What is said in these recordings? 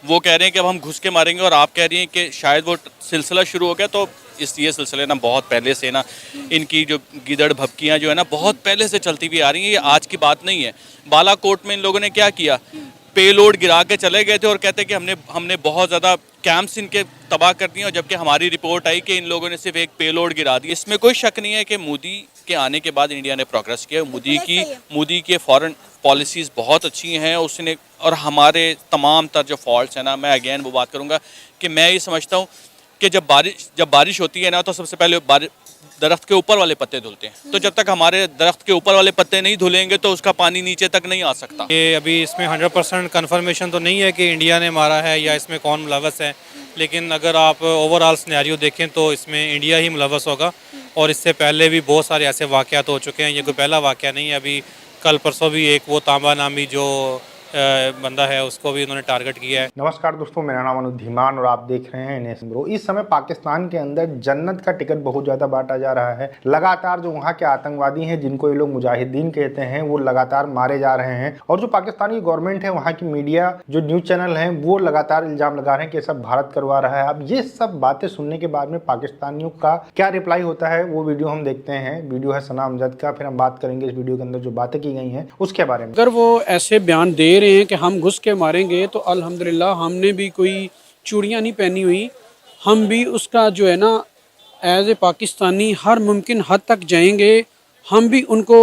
वो कह रहे हैं कि अब हम घुस के मारेंगे और आप कह रही हैं कि शायद वो सिलसिला शुरू हो गया। तो ये सिलसिले ना बहुत पहले से ना इनकी जो गीदड़ भभकियाँ जो है ना बहुत पहले से चलती हुई आ रही हैं। ये आज की बात नहीं है। बालाकोट में इन लोगों ने क्या किया, पेलोड गिरा के चले गए थे और कहते कि हमने बहुत ज़्यादा कैंप्स इनके तबाह कर दिए, और जबकि हमारी रिपोर्ट आई कि इन लोगों ने सिर्फ एक पेलोड गिरा दी। इसमें कोई शक नहीं है कि मोदी के आने के बाद इंडिया ने प्रोग्रेस किया। मोदी की फॉरेन पॉलिसीज़ बहुत अच्छी हैं उसने, और हमारे तमाम तर जो फॉल्ट्स हैं ना, मैं अगेन वो बात करूँगा कि मैं ये समझता हूँ कि जब बारिश होती है ना तो सबसे पहले दरख्त के ऊपर वाले पत्ते धुलते हैं। तो जब तक हमारे दरख्त के ऊपर वाले पत्ते नहीं धुलेंगे तो उसका पानी नीचे तक नहीं आ सकता। ये अभी इसमें 100% कन्फर्मेशन तो नहीं है कि इंडिया ने मारा है या इसमें कौन मुलव्वस है, लेकिन अगर आप ओवरऑल सिनेरियो देखें तो इसमें इंडिया ही मुलव्वस होगा। और इससे पहले भी बहुत सारे ऐसे वाक़यात हो चुके हैं, ये कोई पहला वाक़या नहीं है। अभी कल परसों भी एक वो तांबा नामी जो बंदा है उसको भी उन्होंने टारगेट किया है। नमस्कार दोस्तों, मेरा नाम अनुज धीमान और आप देख रहे हैं NS ब्रो। इस समय पाकिस्तान के अंदर जन्नत का टिकट बहुत ज़्यादा बांटा जा रहा है। लगातार जो वहाँ के आतंकवादी हैं जिनको ये लोग मुजाहिदीन कहते हैं वो लगातार मारे जा रहे हैं, और जो पाकिस्तानी गवर्नमेंट है, वहाँ की मीडिया जो न्यूज़ चैनल हैं वो लगातार इल्ज़ाम लगा रहे हैं कि सब भारत करवा रहा है। अब ये सब बातें सुनने के बाद में पाकिस्तानियों का क्या रिप्लाई होता है वो वीडियो हम देखते हैं। वीडियो है सना अमजद का, फिर हम बात करेंगे इस वीडियो के अंदर जो बातें की गई हैं उसके बारे में। अगर वो ऐसे बयान दे रहे हैं कि हम घुस के मारेंगे तो अल्हम्दुलिल्लाह हमने भी कोई चूड़ियाँ नहीं पहनी हुई, हम भी उसका जो है ना एज ए पाकिस्तानी हर मुमकिन हद तक जाएंगे। हम भी उनको,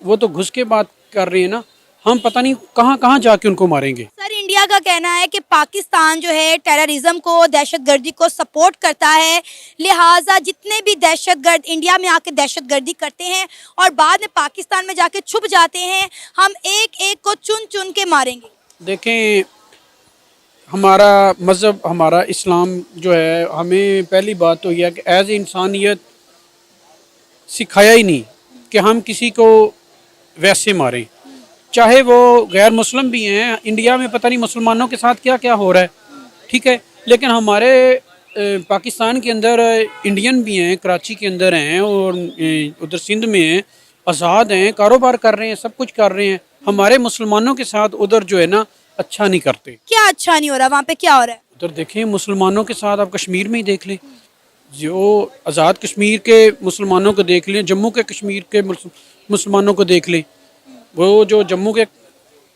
वो तो घुस के बात कर रहे हैं ना, हम पता नहीं कहाँ कहाँ जाके उनको मारेंगे। सर, इंडिया का कहना है कि पाकिस्तान जो है टेररिज्म को, दहशतगर्दी को सपोर्ट करता है, लिहाजा जितने भी दहशतगर्द इंडिया में आके दहशतगर्दी करते हैं और बाद में पाकिस्तान में जाके छुप जाते हैं, हम एक एक को चुन चुन के मारेंगे। देखें, हमारा मज़हब, हमारा इस्लाम जो है, हमें पहली बात तो यह है कि एज ए इंसानियत सिखाया ही नहीं कि हम किसी को वैसे मारें, चाहे वो गैर मुस्लिम भी हैं। इंडिया में पता नहीं मुसलमानों के साथ क्या क्या हो रहा है, ठीक है, लेकिन हमारे पाकिस्तान के अंदर इंडियन भी हैं, कराची के अंदर हैं और उधर सिंध में हैं, आज़ाद हैं, कारोबार कर रहे हैं, सब कुछ कर रहे हैं। हमारे मुसलमानों के साथ उधर जो है ना अच्छा नहीं करते। क्या अच्छा नहीं हो रहा वहाँ पे, क्या हो रहा है? उधर देखें, मुसलमानों के साथ आप कश्मीर में ही देख लें, जो आज़ाद कश्मीर के मुसलमानों को देख लें, जम्मू के कश्मीर के मुसलमानों को देख लें, वो जो जम्मू के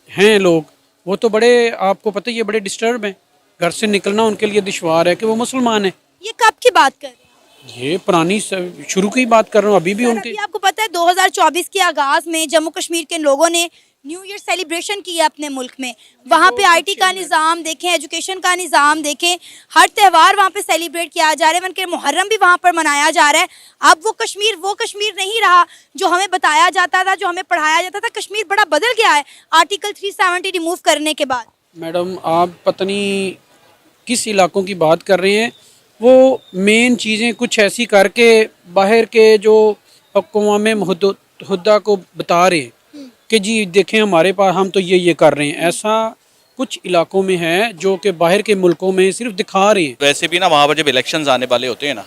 हैं लोग, वो तो बड़े, आपको पता ही है, बड़े डिस्टर्ब हैं। घर से निकलना उनके लिए दुश्वार है कि वो मुसलमान हैं। ये कब की बात कर रहे हैं? ये पुरानी शुरू की बात कर रहा हूँ, अभी भी उनके। अभी आपको पता है 2024 के आगाज में जम्मू कश्मीर के लोगों ने न्यू ईयर सेलिब्रेशन किया अपने मुल्क में। वहाँ पे IT का निज़ाम देखें, एजुकेशन का निज़ाम देखें, हर त्यौहार वहाँ पे सेलिब्रेट किया जा रहा है। बल्कि मुहर्रम भी वहाँ पर मनाया जा रहा है। अब वो कश्मीर नहीं रहा जो हमें बताया जाता था, जो हमें पढ़ाया जाता था। कश्मीर बड़ा बदल गया है आर्टिकल 370 रिमूव करने के बाद। मैडम, आप पता नहीं किस इलाकों की बात कर रहे हैं। वो मेन चीज़ें कुछ ऐसी करके बाहर के जो अक़वाम मुत्तहिदा को बता रहे हैं कि जी देखें हमारे पास, हम तो ये कर रहे हैं। ऐसा कुछ इलाकों में है जो कि बाहर के मुल्कों में सिर्फ दिखा रहे हैं। वैसे भी ना वहाँ पर जब इलेक्शंस आने वाले होते हैं ना,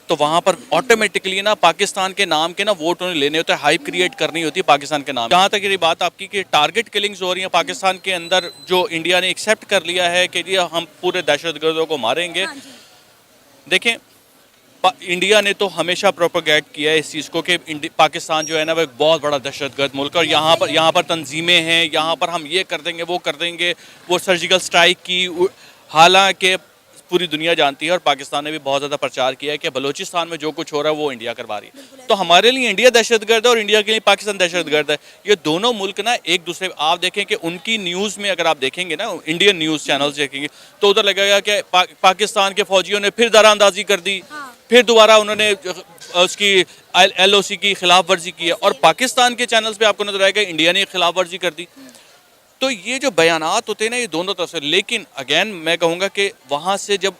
तो वहाँ पर ऑटोमेटिकली ना पाकिस्तान के नाम के ना वोट उन्हें लेने होते हैं, हाइप क्रिएट करनी होती है पाकिस्तान के नाम। जहाँ तक ये बात आपकी कि टारगेट किलिंग्स हो रही हैं पाकिस्तान के अंदर, जो इंडिया ने एक्सेप्ट कर लिया है कि जी हम पूरे दहशतगर्दों को मारेंगे। देखें, इंडिया ने तो हमेशा प्रोपेगेट किया है इस चीज़ को कि पाकिस्तान जो है ना वो एक बहुत बड़ा दहशतगर्द मुल्क है, और यहाँ पर तंजीमें हैं, यहाँ पर हम ये कर देंगे, वो कर देंगे। वो सर्जिकल स्ट्राइक की, हालांकि पूरी दुनिया जानती है और पाकिस्तान ने भी बहुत ज़्यादा प्रचार किया है कि बलूचिस्तान में जो कुछ हो रहा है वो इंडिया करवा रही है। तो हमारे लिए इंडिया दहशतगर्द है और इंडिया के लिए पाकिस्तान दहशतगर्द है। ये दोनों मुल्क ना एक दूसरे, आप देखें कि उनकी न्यूज़ में अगर आप देखेंगे ना, इंडियन न्यूज़ चैनल्स देखेंगे तो उधर लगेगा कि पाकिस्तान के फौजियों ने फिर दरारअंदाजी कर दी, फिर दोबारा उन्होंने उसकी LOC की खिलाफ वर्जी की है। और पाकिस्तान के चैनल्स पे आपको नजर आएगा इंडिया ने खिलाफ वर्जी कर दी। तो ये जो बयानात होते हैं ना, ये दोनों तरफ से। लेकिन अगेन मैं कहूँगा कि वहाँ से जब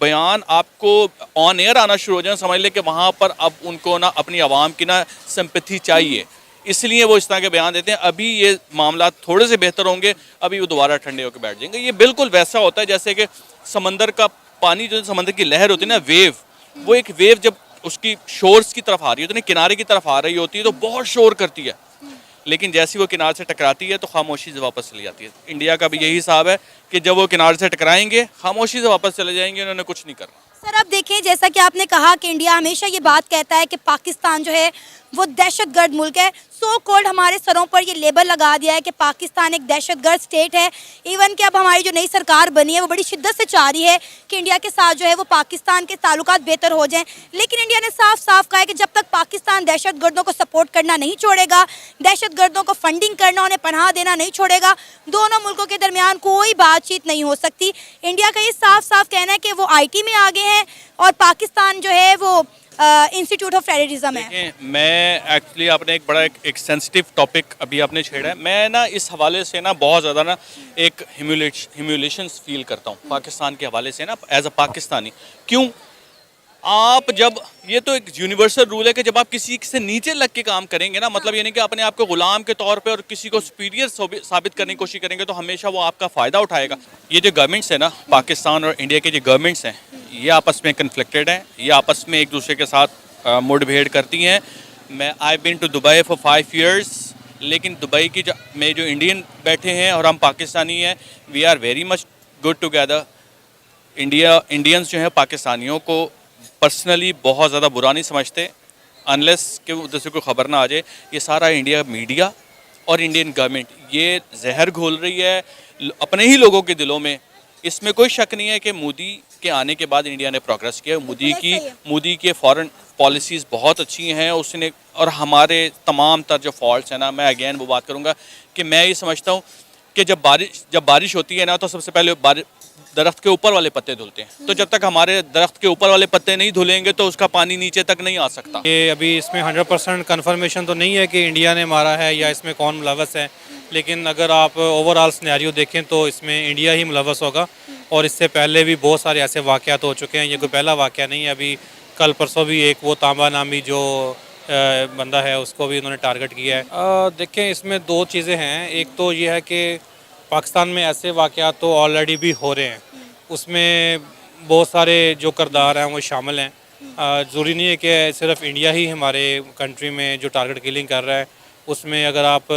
बयान आपको ऑन एयर आना शुरू हो जाए, समझ ले कि वहाँ पर अब उनको ना अपनी आवाम की ना सिंपैथी चाहिए, इसलिए वो इस तरह के बयान देते हैं। अभी ये मामला थोड़े से बेहतर होंगे, अभी वो दोबारा ठंडे होकर बैठ जाएंगे। ये बिल्कुल वैसा होता है जैसे कि समंदर का पानी, जो समंदर की लहर होती है ना, वेव, वो एक वेव जब उसकी शोर्स की तरफ आ रही होती है, किनारे की तरफ आ रही होती है, तो बहुत शोर करती है। लेकिन जैसे वो किनारे से टकराती है तो खामोशी से वापस चली जाती है। इंडिया का भी यही हिसाब है कि जब वो किनारे से टकराएंगे खामोशी से वापस चले जाएंगे, उन्होंने कुछ नहीं करना। सर अब देखें, जैसा कि आपने कहा कि इंडिया हमेशा ये बात कहता है कि पाकिस्तान जो है वो दहशतगर्द मुल्क है। सो कॉल्ड हमारे सरों पर ये लेबल लगा दिया है कि पाकिस्तान एक दहशतगर्द स्टेट है। इवन कि अब हमारी जो नई सरकार बनी है वो बड़ी शिद्दत से चाह रही है कि इंडिया के साथ जो है वो पाकिस्तान के ताल्लुकात बेहतर हो जाएं। लेकिन इंडिया ने साफ साफ कहा है कि जब तक पाकिस्तान दहशतगर्दों को सपोर्ट करना नहीं छोड़ेगा, दहशतगर्दों को फंडिंग करना, उन्हें पनाह देना नहीं छोड़ेगा, दोनों मुल्कों के दरमियान कोई बातचीत नहीं हो सकती। इंडिया का ये साफ साफ कहना है कि वो IT में आगे हैं और पाकिस्तान जो है वो इंस्टीट्यूट ऑफ टेररिज्म है। देखें, मैं एक्चुअली आपने एक सेंसिटिव टॉपिक अभी आपने छेड़ा है। मैं ना इस हवाले से ना बहुत ज़्यादा ना एक ह्यूमिलेशन फील करता हूँ पाकिस्तान के हवाले से ना, एज अ पाकिस्तानी। क्यों? आप जब, ये तो एक यूनिवर्सल रूल है कि जब आप किसी से नीचे लग के काम करेंगे ना, मतलब ये नहीं कि अपने आप को गुलाम के तौर पे और किसी को सुपीरियर साबित करने की कोशिश करेंगे, तो हमेशा वो आपका फ़ायदा उठाएगा। ये जो गवर्नमेंट्स है ना, पाकिस्तान और इंडिया के जो गवर्नमेंट्स हैं, ये आपस में कन्फ्लिक्टेड हैं, ये आपस में एक दूसरे के साथ मुठभेड़ करती हैं। आई बिन टू दुबई फॉर 5 years, लेकिन दुबई की में जो इंडियन बैठे हैं और हम पाकिस्तानी हैं, we are very much good together. Indians जो हैं पाकिस्तानियों को पर्सनली बहुत ज़्यादा बुरा नहीं समझते, अनलेस कि उधर से कोई ख़बर ना आ जाए। ये सारा इंडिया मीडिया और इंडियन गवर्नमेंट ये जहर घोल रही है अपने ही लोगों के दिलों में। इसमें कोई शक नहीं है कि मोदी के आने के बाद इंडिया ने प्रोग्रेस किया। मोदी के फॉरेन पॉलिसीज़ बहुत अच्छी हैं उसने, और हमारे तमाम तर जो फॉल्ट्स हैं ना, मैं अगेन वो बात करूँगा कि मैं ये समझता हूँ कि जब बारिश होती है ना, तो सबसे पहले दरख्त के ऊपर वाले पत्ते धुलते हैं। तो जब तक हमारे दरख्त के ऊपर वाले पत्ते नहीं धुलेंगे तो उसका पानी नीचे तक नहीं आ सकता। ये अभी इसमें 100% कन्फर्मेशन तो नहीं है कि इंडिया ने मारा है या इसमें कौन मुलव्वस है, लेकिन अगर आप ओवरऑल सिनेरियो देखें तो इसमें इंडिया ही मुलव्वस होगा। और इससे पहले भी बहुत सारे ऐसे वाक़यात हो चुके हैं, ये कोई पहला वाक़या नहीं है। अभी कल परसों भी एक वो तांबा नामी जो बंदा है उसको भी उन्होंने टारगेट किया है। देखें, इसमें 2 चीज़ें हैं। एक तो ये है कि पाकिस्तान में ऐसे वाक़यात तो ऑलरेडी भी हो रहे हैं, उसमें बहुत सारे जो किरदार हैं वो शामिल हैं। ज़रूरी नहीं है कि सिर्फ इंडिया ही हमारे कंट्री में जो टारगेट किलिंग कर रहा है, उसमें अगर आप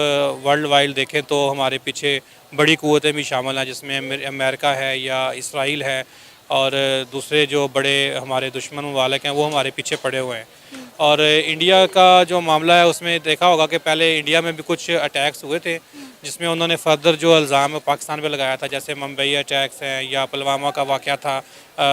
वर्ल्ड वाइड देखें तो हमारे पीछे बड़ी क़ुव्वतें भी शामिल हैं, जिसमें अमेरिका है या इसराइल है, और दूसरे जो बड़े हमारे दुश्मन ममालिक हैं वो हमारे पीछे पड़े हुए हैं। और इंडिया का जो मामला है उसमें देखा होगा कि पहले इंडिया में भी कुछ अटैक्स हुए थे, जिसमें उन्होंने फर्दर जो इल्ज़ाम पाकिस्तान पे लगाया था, जैसे मुंबई अटैक्स हैं या पुलवामा का वाक़या था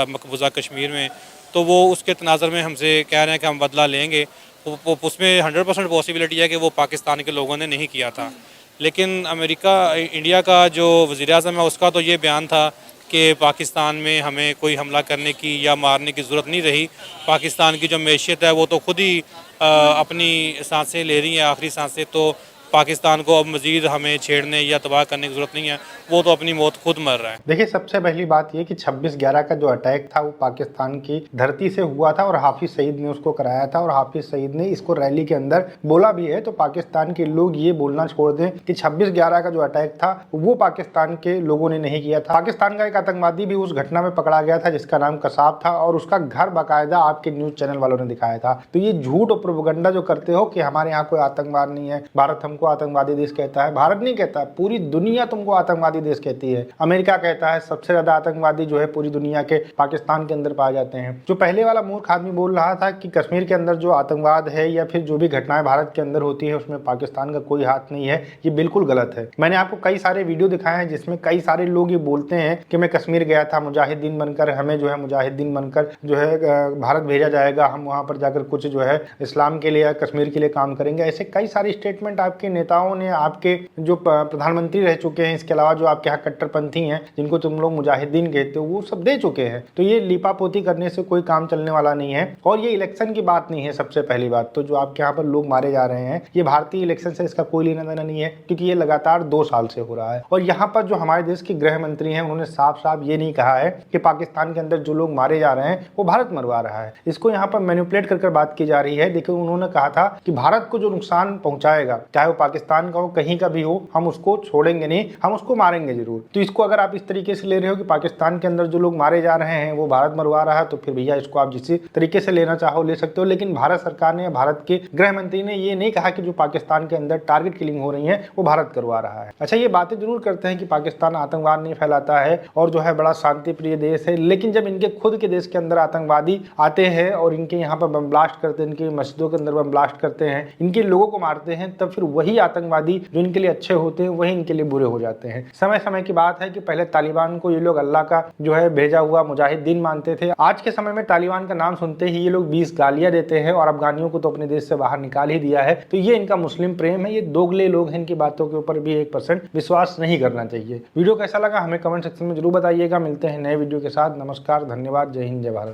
मकबूजा कश्मीर में, तो वो उसके तनाज़र में हमसे कह रहे हैं कि हम बदला लेंगे। उसमें 100% पॉसिबिलिटी है कि वो पाकिस्तान के लोगों ने नहीं किया था। लेकिन इंडिया का जो वज़ीर-ए-आज़म है उसका तो ये बयान था कि पाकिस्तान में हमें कोई हमला करने की या मारने की ज़रूरत नहीं रही। पाकिस्तान की जो मैशियत है वो तो खुद ही अपनी सांसें ले रही हैं, आखिरी सांसें, तो पाकिस्तान को अब मज़ीद हमें छेड़ने या तबाह करने की ज़रूरत नहीं है, वो तो अपनी मौत खुद मर रहा है। देखिए, सबसे पहली बात ये कि 26/11 का जो अटैक था वो पाकिस्तान की धरती से हुआ था और हाफिज़ सईद ने उसको कराया था, और हाफिज़ सईद ने इसको रैली के अंदर बोला भी है। तो पाकिस्तान के लोग ये बोलना छोड़ दें कि 26/11 का जो अटैक था वो पाकिस्तान के लोगों ने नहीं किया था। पाकिस्तान का एक आतंकवादी भी उस घटना में पकड़ा गया था जिसका नाम कसाब था, और उसका घर बाकायदा आपके न्यूज़ चैनल वालों ने दिखाया था। तो ये झूठ और प्रोपेगेंडा जो करते हो कि हमारे यहाँ कोई आतंकवाद नहीं है, भारत हमको आतंकवादी देश कहता है, भारत नहीं कहता, पूरी दुनिया तुमको आतंकवादी देश कहती है। अमेरिका कहता है सबसे ज्यादा आतंकवादी जो है पूरी दुनिया के पाकिस्तान के अंदर पाए जाते हैं। जो पहले वाला मूर्ख आदमी बोल रहा था कि कश्मीर के अंदर जो आतंकवाद है या फिर जो भी घटनाएं भारत के अंदर होती है उसमें पाकिस्तान का कोई हाथ नहीं है, ये बिल्कुल गलत है। मैंने आपको कई सारे वीडियो दिखाए हैं जिसमें कई सारे लोग ये बोलते हैं कि मैं कश्मीर गया था मुजाहिदीन बनकर, हमें जो है मुजाहिदीन बनकर जो है भारत भेजा जाएगा, हम वहाँ पर जाकर कुछ जो है इस्लाम के लिए, कश्मीर के लिए काम करेंगे। ऐसे कई सारे स्टेटमेंट आपके नेताओं ने, आपके जो प्रधानमंत्री रह चुके हैं, इसके अलावा जो आपके यहाँ कट्टरपंथी हैं जिनको तुम लोग मुजाहिदीन कहते हो, वो सब दे चुके हैं। तो ये लिपापोती करने से कोई काम चलने वाला नहीं है, और ये इलेक्शन की बात नहीं है। सबसे पहली बात तो जो आपके यहाँ पर लोग मारे जा रहे हैं, ये भारतीय इलेक्शन से इसका कोई लेना देना नहीं है, क्योंकि ये लगातार 2 साल से हो रहा है। और यहाँ पर जो हमारे देश के गृह मंत्री हैं उन्होंने साफ साफ ये नहीं कहा है कि पाकिस्तान के अंदर जो लोग मारे जा रहे हैं वो भारत मरवा रहा है। इसको यहाँ पर मैनिपुलेट कर बात की जा रही है। देखिए, उन्होंने कहा था कि भारत को जो नुकसान पहुंचाएगा, चाहे वो पाकिस्तान का हो, कहीं का भी हो, हम उसको छोड़ेंगे नहीं, हम उसको मारेंगे जरूर। तो इसको अगर आप इस तरीके से ले रहे हो कि पाकिस्तान के अंदर जो लोग मारे जा रहे हैं वो भारत मरवा रहा है, तो फिर भैया इसको आप जिस तरीके से लेना चाहो ले सकते हो। लेकिन भारत सरकार ने, भारत के गृह मंत्री ने ये नहीं कहा कि जो पाकिस्तान के अंदर टारगेट किलिंग हो रही है वो भारत करवा रहा है। अच्छा, ये बातें जरूर करते हैं कि पाकिस्तान आतंकवाद नहीं फैलाता है और जो है बड़ा शांति प्रिय देश है, लेकिन जब इनके खुद के देश के अंदर आतंकवादी आते हैं और इनके यहाँ पर बम ब्लास्ट करते हैं, इनकी मस्जिदों के अंदर बम ब्लास्ट करते हैं, इनके लोगों को मारते हैं, तब फिर वही आतंकवादी जो इनके लिए अच्छे होते हैं वही इनके लिए बुरे हो जाते हैं। समय समय की बात है कि पहले तालिबान को ये लोग अल्लाह का जो है भेजा हुआ मुजाहिदीन मानते थे। आज के समय में तालिबान का नाम सुनते ही ये लोग 20 गालियां देते हैं और अफगानियों को तो अपने देश से बाहर निकाल ही दिया है। तो ये इनका मुस्लिम प्रेम है, ये दोगले लोग हैं, इनकी बातों के ऊपर भी 1% विश्वास नहीं करना चाहिए। वीडियो कैसा लगा हमें कमेंट सेक्शन में जरूर बताइएगा। मिलते हैं नए वीडियो के साथ। नमस्कार, धन्यवाद, जय हिंद, जय भारत।